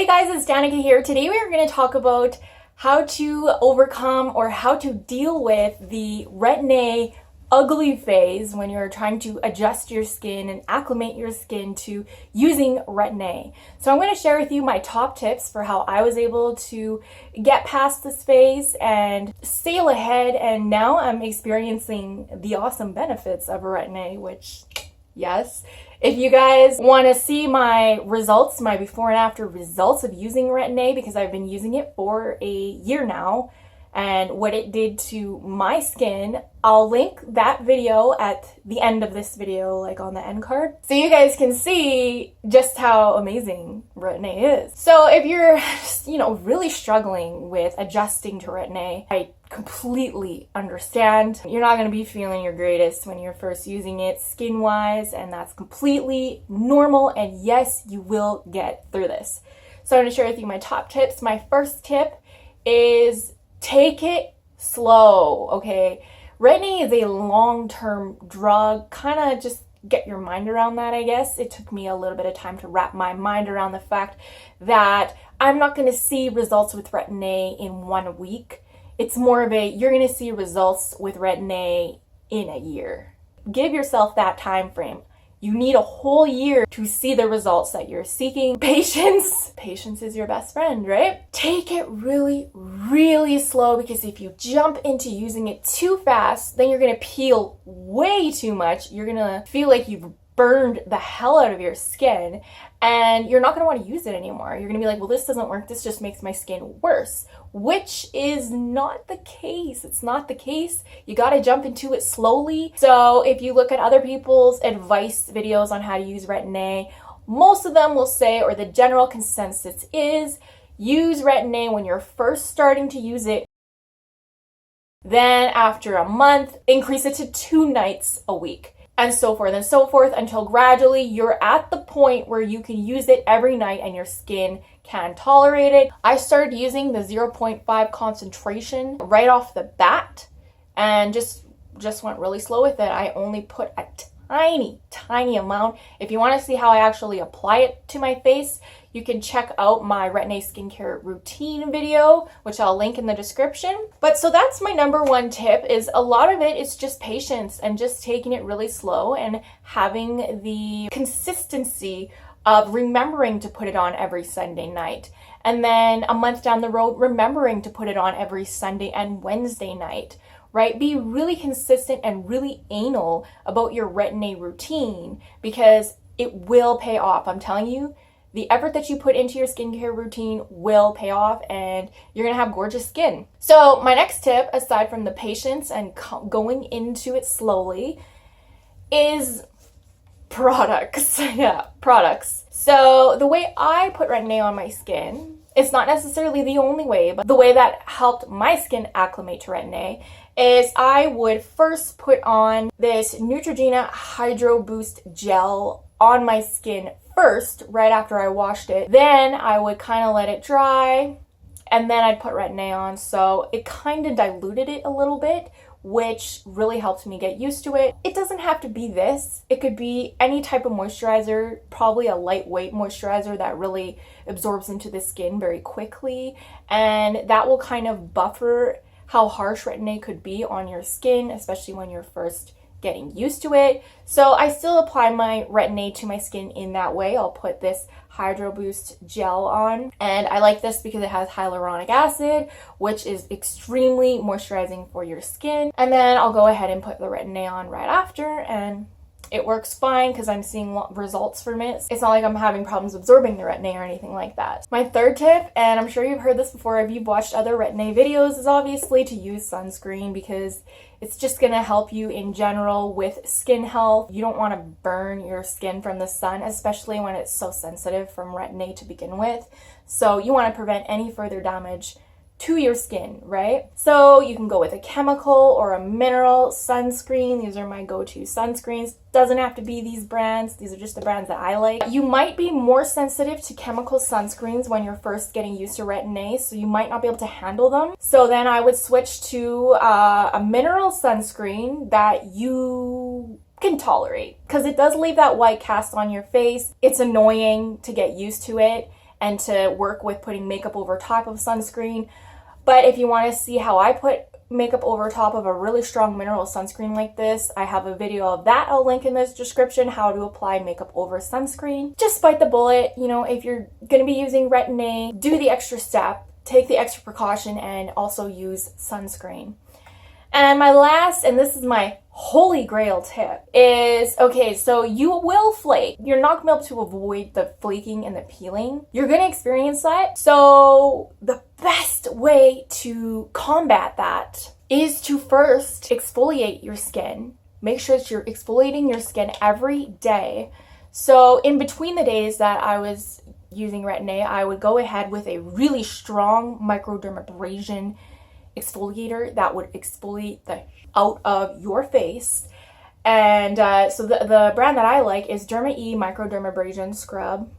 Hey guys, it's Danica here. Today we are going to talk about how to overcome or how to deal with the Retin A ugly phase when you're trying to adjust your skin and acclimate your skin to using Retin A. So I'm going to share with you my top tips for how I was able to get past this phase and sail ahead, and now I'm experiencing the awesome benefits of Retin A, which, yes. If you guys want to see my results, my before and after results of using Retin A, because I've been using it for a year now, and what it did to my skin, I'll link that video at the end of this video, like on the end card, so you guys can see just how amazing Retin A is. So if you're, really struggling with adjusting to Retin A, I completely understand. You're not going to be feeling your greatest when you're first using it skin-wise, and that's completely normal, and yes, you will get through this. So I'm going to share with you my top tips. My first tip is take it slow, okay? Retin A is a long-term drug. Kind of just get your mind around that, I guess. It took me a little bit of time to wrap my mind around the fact that I'm not going to see results with Retin A in 1 week. It's more of a, you're going to see results with Retin A in a year. Give yourself that time frame. You need a whole year to see the results that you're seeking. Patience is your best friend, right? Take it really, really slow, because if you jump into using it too fast, then you're going to peel way too much. You're going to feel like you've burned the hell out of your skin, and you're not going to want to use it anymore. You're going to be like, well, this doesn't work. This just makes my skin worse, which is not the case. It's not the case. You got to jump into it slowly. So if you look at other people's advice videos on how to use Retin A, most of them will say, or the general consensus is, use Retin A when you're first starting to use it. Then after a month, increase it to 2 nights a week, and so forth, until gradually you're at the point where you can use it every night and your skin can tolerate it. I started using the 0.5 concentration right off the bat and just went really slow with it. I only put a tiny amount. If you want to see how I actually apply it to my face, you can check out my Retin A skincare routine video, which I'll link in the description. But so that's my number one tip, is a lot of it is just patience and just taking it really slow and having the consistency of remembering to put it on every Sunday night. And then a month down the road, remembering to put it on every Sunday and Wednesday night. Right? Be really consistent and really anal about your Retin A routine, because it will pay off. I'm telling you, the effort that you put into your skincare routine will pay off, and you're going to have gorgeous skin. So my next tip, aside from the patience and going into it slowly, is products. Yeah, products. So the way I put Retin A on my skin, it's not necessarily the only way, but the way that helped my skin acclimate to Retin A is I would first put on this Neutrogena Hydro Boost Gel on my skin first, right after I washed it. Then I would kind of let it dry, and then I'd put Retin A on. So it kind of diluted it a little bit, which really helped me get used to it. It doesn't have to be this. It could be any type of moisturizer, probably a lightweight moisturizer that really absorbs into the skin very quickly, and that will kind of buffer how harsh Retin A could be on your skin, especially when you're first getting used to it. So I still apply my Retin A to my skin in that way. I'll put this Hydro Boost Gel on, and I like this because it has hyaluronic acid, which is extremely moisturizing for your skin. And then I'll go ahead and put the Retin A on right after, and it works fine because I'm seeing results from it. It's not like I'm having problems absorbing the Retin A or anything like that. My third tip, and I'm sure you've heard this before if you've watched other Retin A videos, is obviously to use sunscreen, because it's just going to help you in general with skin health. You don't want to burn your skin from the sun, especially when it's so sensitive from Retin A to begin with. So you want to prevent any further damage to your skin, right? So you can go with a chemical or a mineral sunscreen. These are my go-to sunscreens. Doesn't have to be these brands. These are just the brands that I like. You might be more sensitive to chemical sunscreens when you're first getting used to Retin A, so you might not be able to handle them. So then I would switch to a mineral sunscreen that you can tolerate, because it does leave that white cast on your face. It's annoying to get used to it. and to work with putting makeup over top of sunscreen. But if you want to see how I put makeup over top of a really strong mineral sunscreen like this, I have a video of that. I'll link in this description, how to apply makeup over sunscreen. Just bite the bullet. You know, if you're going to be using Retin A, do the extra step, take the extra precaution, and also use sunscreen. And my last, and this is my holy grail tip, is, okay, so you will flake. You're not going to be able to avoid the flaking and the peeling. You're going to experience that. So the best way to combat that is to first exfoliate your skin. Make sure that you're exfoliating your skin every day. So in between the days that I was using Retin A, I would go ahead with a really strong microdermabrasion exfoliator that would exfoliate the out of your face. And so the brand that I like is Derma E Microdermabrasion Scrub.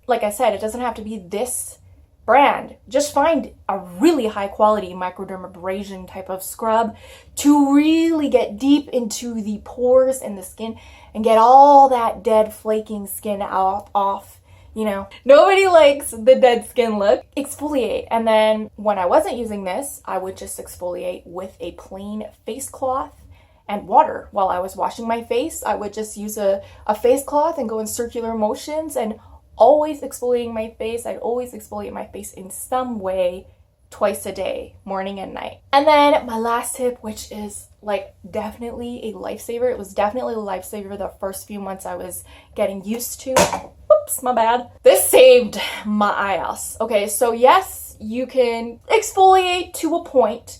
Like I said, it doesn't have to be this brand. Just find a really high quality microdermabrasion type of scrub to really get deep into the pores in the skin and get all that dead flaking skin off. You know, nobody likes the dead skin look. Exfoliate. And then when I wasn't using this, I would just exfoliate with a plain face cloth and water. While I was washing my face, I would just use a face cloth and go in circular motions and always exfoliating my face. I'd always exfoliate my face in some way twice a day, morning and night. And then my last tip, which is like definitely a lifesaver. It was definitely a lifesaver the first few months I was getting used to. Oops, my bad. This saved my ass. Okay, so yes, you can exfoliate to a point,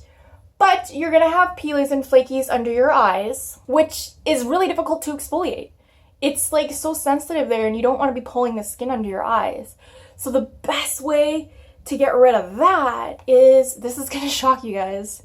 but you're gonna have peelies and flakies under your eyes, which is really difficult to exfoliate. It's like so sensitive there and you don't want to be pulling the skin under your eyes. So the best way to get rid of that is, this is gonna shock you guys,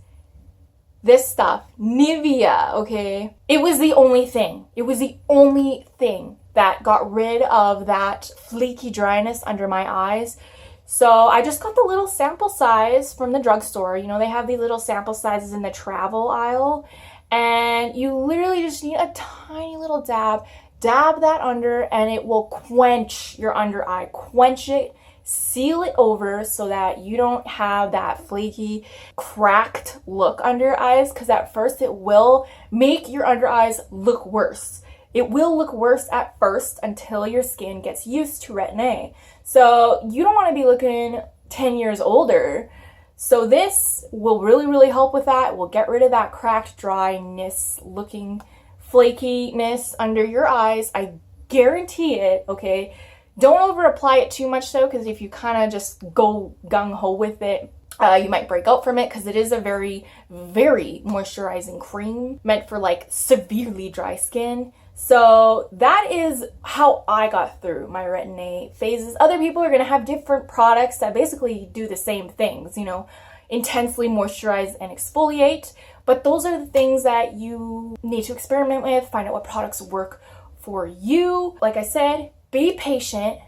this stuff, Nivea, okay? It was the only thing. It was the only thing that got rid of that flaky dryness under my eyes. So I just got the little sample size from the drugstore. You know, they have these little sample sizes in the travel aisle. And you literally just need a tiny little dab. Dab that under and it will quench your under eye. Quench it. Seal it over so that you don't have that flaky, cracked look under your eyes, because at first it will make your under eyes look worse. It will look worse at first until your skin gets used to Retin A. So you don't want to be looking 10 years older. So this will really, really help with that. It will get rid of that cracked, dryness, looking flakiness under your eyes. I guarantee it, okay? Don't over apply it too much though, because if you kind of just go gung-ho with it, you might break out from it, because it is a very, very moisturizing cream meant for like severely dry skin. So that is how I got through my Retin A phases. Other people are going to have different products that basically do the same things, you know, intensely moisturize and exfoliate. But those are the things that you need to experiment with, find out what products work for you. Like I said, be patient,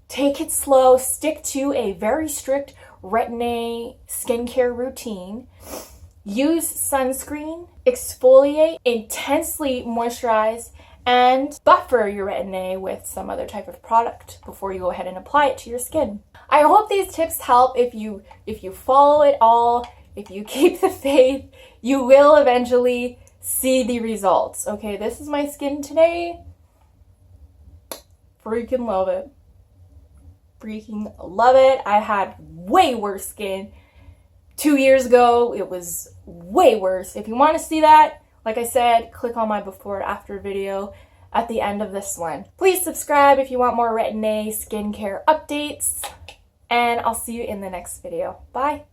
take it slow, stick to a very strict Retin A skincare routine. Use sunscreen, exfoliate, intensely moisturize, and buffer your Retin A with some other type of product before you go ahead and apply it to your skin. I hope these tips help. If you follow it all, if you keep the faith, you will eventually see the results. Okay, this is my skin today. Freaking love it. Freaking love it. I had way worse skin 2 years ago. It was way worse. If you want to see that, like I said, click on my before and after video at the end of this one. Please subscribe if you want more Retin A skincare updates, and I'll see you in the next video. Bye.